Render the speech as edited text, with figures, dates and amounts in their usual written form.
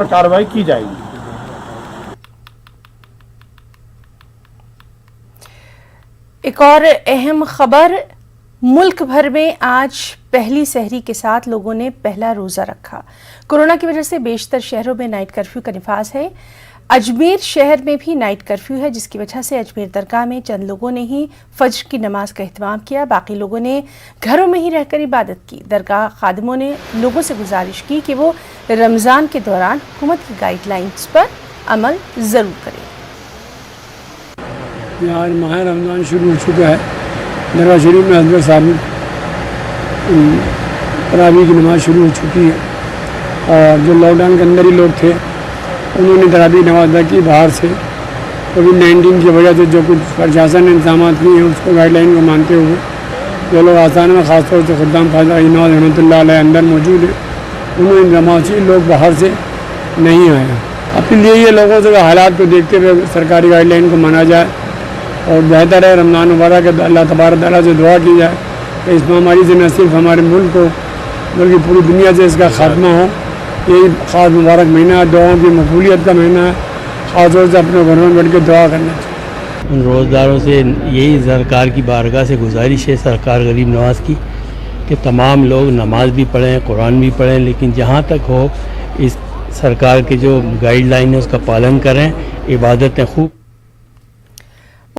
कार्रवाई की जाएगी। एक और अहम खबर, मुल्क भर में आज पहली सहरी के साथ लोगों ने पहला रोजा रखा। कोरोना की वजह से बेशतर शहरों में नाइट कर्फ्यू का निफाज है। अजमेर शहर में भी नाइट कर्फ्यू है, जिसकी वजह से अजमेर दरगाह में चंद लोगों ने ही फज्र की नमाज का एहतमाम किया, बाकी लोगों ने घरों में ही रहकर इबादत की। दरगाह खादिमों ने लोगों से गुजारिश की कि वो रमज़ान के दौरान हुकूमत की गाइडलाइंस पर अमल ज़रूर करें। आज माह रमज़ान शुरू हो चुका है। दरगाह शरीफ में हज़रत साहब तरावी की नमाज़ शुरू हो चुकी है और जो लॉकडाउन के अंदर ही लोग थे उन्होंने तरावी नमाज अदा की बाहर से। कोविड-19 की वजह से जो कुछ प्रशासन ने इंतजाम किए हैं उसको गाइडलाइन को मानते हुए जो लोग आसान में ख़ासतौर से खुद्दाम ख्वाजा इनाज रहमतुल्लाह अलैह अंदर मौजूद है, उन्होंने इंतजाम किए, लोग बाहर से नहीं आए। अपील यही है लोगों से हालात को देखते हुए सरकारी गाइडलाइन को माना जाए और बेहतर है रमज़ान मुबारक है अल्लाह तबारक तआला से दुआ की जाए कि इस महामारी से न सिर्फ हमारे मुल्क को बल्कि पूरी दुनिया से इसका खात्मा हो। यही ख़ास मुबारक महीना है, दुआओं की मकबूलियत का महीना है। ख़ास तौर से अपने घरों में बैठ के दुआ करना चाहिए। उन रोज़दारों से यही सरकार की बारगाह से गुजारिश है, सरकार गरीब नवाज़ की, कि तमाम लोग नमाज भी पढ़ें, कुरान भी पढ़ें, लेकिन जहाँ तक हो इस सरकार के जो गाइडलाइन है उसका पालन करें, इबादतें खूब